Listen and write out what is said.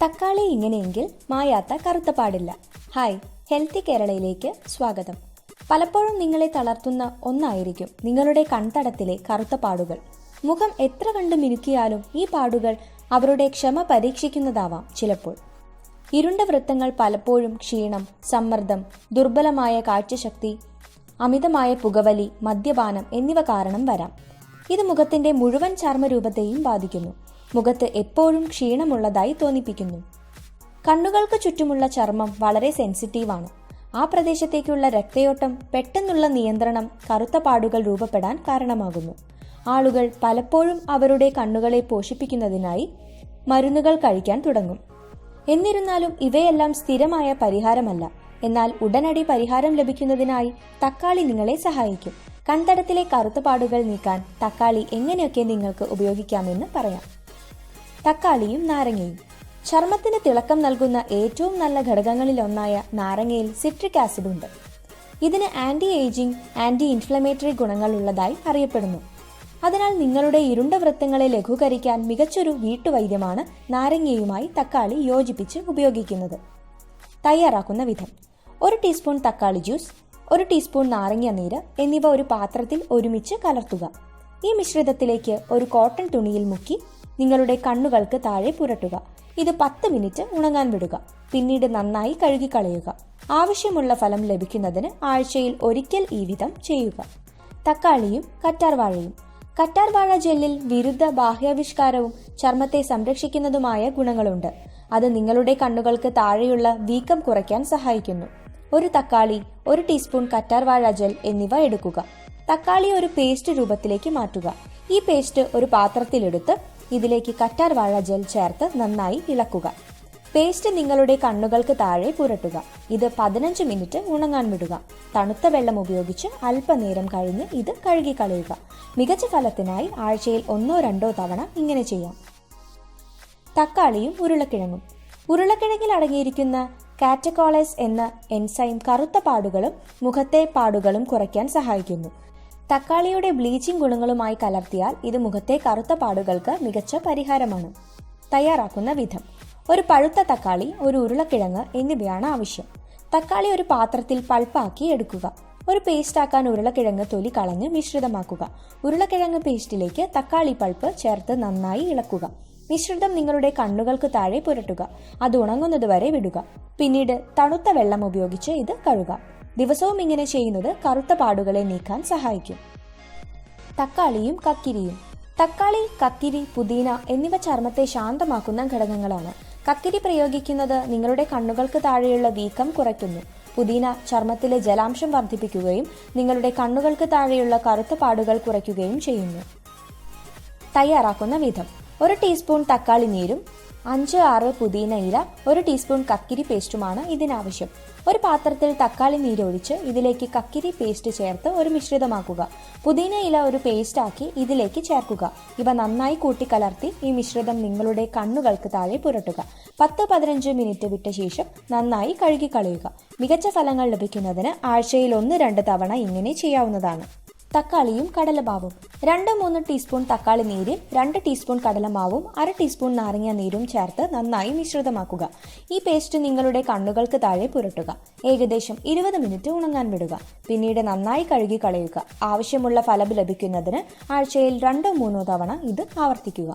തക്കാളി ഇങ്ങനെയെങ്കിൽ മായാത്ത കറുത്ത പാടില്ല. ഹായ്, ഹെൽത്തി കേരളയിലേക്ക് സ്വാഗതം. പലപ്പോഴും നിങ്ങളെ തളർത്തുന്ന ഒന്നായിരിക്കും നിങ്ങളുടെ കൺതടത്തിലെ കറുത്ത പാടുകൾ. മുഖം എത്ര കണ്ട് മിനുക്കിയാലും ഈ പാടുകൾ അവരുടെ ക്ഷമ പരീക്ഷിക്കുന്നതാവാം ചിലപ്പോൾ. ഇരുണ്ട വൃത്തങ്ങൾ പലപ്പോഴും ക്ഷീണം, സമ്മർദ്ദം, ദുർബലമായ കാഴ്ചശക്തി, അമിതമായ പുകവലി, മദ്യപാനം എന്നിവ കാരണം വരാം. ഇത് മുഖത്തിന്റെ മുഴുവൻ ചർമ്മരൂപത്തെയും ബാധിക്കുന്നു. മുഖത്ത് എപ്പോഴും ക്ഷീണമുള്ളതായി തോന്നിപ്പിക്കുന്നു. കണ്ണുകൾക്ക് ചുറ്റുമുള്ള ചർമ്മം വളരെ സെൻസിറ്റീവാണ്. ആ പ്രദേശത്തേക്കുള്ള രക്തയോട്ടം പെട്ടെന്നുള്ള നിയന്ത്രണം കറുത്ത പാടുകൾ രൂപപ്പെടാൻ കാരണമാകുന്നു. ആളുകൾ പലപ്പോഴും അവരുടെ കണ്ണുകളെ പോഷിപ്പിക്കുന്നതിനായി മരുന്നുകൾ കഴിക്കാൻ തുടങ്ങും. എന്നിരുന്നാലും ഇവയെല്ലാം സ്ഥിരമായ പരിഹാരമല്ല. എന്നാൽ ഉടനടി പരിഹാരം ലഭിക്കുന്നതിനായി തക്കാളി നിങ്ങളെ സഹായിക്കും. കൺതടത്തിലെ കറുത്ത പാടുകൾ നീക്കാൻ തക്കാളി എങ്ങനെയൊക്കെ നിങ്ങൾക്ക് ഉപയോഗിക്കാമെന്ന് പറയാം. തക്കാളിയും നാരങ്ങയും. ചർമ്മത്തിന് തിളക്കം നൽകുന്ന ഏറ്റവും നല്ല ഘടകങ്ങളിലൊന്നായ നാരങ്ങയിൽ സിട്രിക് ആസിഡ് ഉണ്ട്. ഇതിന് ആന്റി ഏജിംഗ്, ആന്റി ഇൻഫ്ലമേറ്ററി ഗുണങ്ങൾ ഉള്ളതായി അറിയപ്പെടുന്നു. അതിനാൽ നിങ്ങളുടെ ഇരുണ്ട വൃത്തങ്ങളെ ലഘൂകരിക്കാൻ മികച്ചൊരു വീട്ടുവൈദ്യമാണ് നാരങ്ങയുമായി തക്കാളി യോജിപ്പിച്ച് ഉപയോഗിക്കുന്നത്. തയ്യാറാക്കുന്ന വിധം: 1 ടീസ്പൂൺ തക്കാളി ജ്യൂസ്, 1 ടീസ്പൂൺ നാരങ്ങ നീര് എന്നിവ ഒരു പാത്രത്തിൽ ഒരുമിച്ച് കലർത്തുക. ഈ മിശ്രിതത്തിലേക്ക് ഒരു കോട്ടൺ തുണിയിൽ മുക്കി നിങ്ങളുടെ കണ്ണുകൾക്ക് താഴെ പുരട്ടുക. ഇത് 10 മിനിറ്റ് ഉണങ്ങാൻ വിടുക. പിന്നീട് നന്നായി കഴുകിക്കളയുക. ആവശ്യമുള്ള ഫലം ലഭിക്കുന്നതിന് ആഴ്ചയിൽ ഒരിക്കൽ ഈ വിധം ചെയ്യുക. തക്കാളിയും കറ്റാർവാഴയും. കറ്റാർവാഴ ജെല്ലിൽ വിരുദ്ധ ബാഹ്യാവിഷ്കാരവും ചർമ്മത്തെ സംരക്ഷിക്കുന്നതുമായ ഗുണങ്ങളുണ്ട്. അത് നിങ്ങളുടെ കണ്ണുകൾക്ക് താഴെയുള്ള വീക്കം കുറയ്ക്കാൻ സഹായിക്കുന്നു. 1 തക്കാളി, 1 ടീസ്പൂൺ കറ്റാർവാഴ ജെൽ എന്നിവ എടുക്കുക. തക്കാളി ഒരു പേസ്റ്റ് രൂപത്തിലേക്ക് മാറ്റുക. ഈ പേസ്റ്റ് ഒരു പാത്രത്തിലെടുത്ത് ഇതിലേക്ക് കറ്റാർവാഴ ജെൽ ചേർത്ത് നന്നായി ഇളക്കുക. പേസ്റ്റ് നിങ്ങളുടെ കണ്ണുകൾക്ക് താഴെ പുരട്ടുക. ഇത് 15 മിനിറ്റ് ഉണങ്ങാൻ വിടുക. തണുത്ത വെള്ളം ഉപയോഗിച്ച് അല്പനേരം കഴിഞ്ഞ് ഇത് കഴുകിക്കളയുക. മികച്ച ഫലത്തിനായി ആഴ്ചയിൽ 1-2 തവണ ഇങ്ങനെ ചെയ്യാം. തക്കാളിയും ഉരുളക്കിഴങ്ങും. ഉരുളക്കിഴങ്ങിൽ അടങ്ങിയിരിക്കുന്ന കാറ്റക്കോളേസ് എന്ന എൻസൈം കറുത്ത പാടുകളും മുഖത്തെ പാടുകളും കുറയ്ക്കാൻ സഹായിക്കുന്നു. തക്കാളിയുടെ ബ്ലീച്ചിങ് ഗുണങ്ങളുമായി കലർത്തിയാൽ ഇത് മുഖത്തെ കറുത്ത പാടുകൾക്ക് മികച്ച പരിഹാരമാണ്. തയ്യാറാക്കുന്ന വിധം: ഒരു പഴുത്ത തക്കാളി, ഒരു ഉരുളക്കിഴങ്ങ് എന്നിവയാണ് ആവശ്യം. തക്കാളി ഒരു പാത്രത്തിൽ പൾപ്പാക്കി എടുക്കുക. ഒരു പേസ്റ്റാക്കാൻ ഉരുളക്കിഴങ്ങ് തൊലി കളഞ്ഞ് മിശ്രിതമാക്കുക. ഉരുളക്കിഴങ്ങ് പേസ്റ്റിലേക്ക് തക്കാളി പൾപ്പ് ചേർത്ത് നന്നായി ഇളക്കുക. മിശ്രിതം നിങ്ങളുടെ കണ്ണുകൾക്ക് താഴെ പുരട്ടുക. അത് ഉണങ്ങുന്നതുവരെ വിടുക. പിന്നീട് തണുത്ത വെള്ളം ഉപയോഗിച്ച് ഇത് കഴുകുക. ദിവസവും ഇങ്ങനെ ചെയ്യുന്നത് കറുത്ത പാടുകളെ നീക്കാൻ സഹായിക്കും. തക്കാളിയും കക്കിരിയും. തക്കാളി, കക്കിരി, പുതിന എന്നിവ ചർമ്മത്തെ ശാന്തമാക്കുന്ന ഘടകങ്ങളാണ്. കക്കിരി പ്രയോഗിക്കുന്നത് നിങ്ങളുടെ കണ്ണുകൾക്ക് താഴെയുള്ള വീക്കം കുറയ്ക്കുന്നു. പുതിന ചർമ്മത്തിലെ ജലാംശം വർദ്ധിപ്പിക്കുകയും നിങ്ങളുടെ കണ്ണുകൾക്ക് താഴെയുള്ള കറുത്ത പാടുകൾ കുറയ്ക്കുകയും ചെയ്യുന്നു. തയ്യാറാക്കുന്ന വിധം: 1 ടീസ്പൂൺ തക്കാളി നീരും 5-6 പുതിന ഇല, 1 ടീസ്പൂൺ കക്കിരി പേസ്റ്റുമാണ് ഇതിനാവശ്യം. ഒരു പാത്രത്തിൽ തക്കാളി നീരൊഴിച്ച് ഇതിലേക്ക് കക്കിരി പേസ്റ്റ് ചേർത്ത് ഒരു മിശ്രിതമാക്കുക. പുതിന ഇല ഒരു പേസ്റ്റ് ആക്കി ഇതിലേക്ക് ചേർക്കുക. ഇവ നന്നായി കൂട്ടിക്കലർത്തി ഈ മിശ്രിതം നിങ്ങളുടെ കണ്ണുകൾക്ക് താഴെ പുരട്ടുക. 10-15 മിനിറ്റ് വിട്ട ശേഷം നന്നായി കഴുകിക്കളയുക. മികച്ച ഫലങ്ങൾ ലഭിക്കുന്നതിന് ആഴ്ചയിൽ 1-2 തവണ ഇങ്ങനെ ചെയ്യാവുന്നതാണ്. തക്കാളിയും കടലമാവും. 2-3 ടീസ്പൂൺ തക്കാളി നീരിൽ 2 ടീസ്പൂൺ കടലമാവും 1/2 ടീസ്പൂൺ നാരങ്ങ നീരും ചേർത്ത് നന്നായി മിശ്രിതമാക്കുക. ഈ പേസ്റ്റ് നിങ്ങളുടെ കണ്ണുകൾക്ക് താഴെ പുരട്ടുക. ഏകദേശം 20 മിനിറ്റ് ഉണങ്ങാൻ വിടുക. പിന്നീട് നന്നായി കഴുകിക്കളയുക. ആവശ്യമുള്ള ഫലം ലഭിക്കുന്നതിന് ആഴ്ചയിൽ 2-3 തവണ ഇത് ആവർത്തിക്കുക.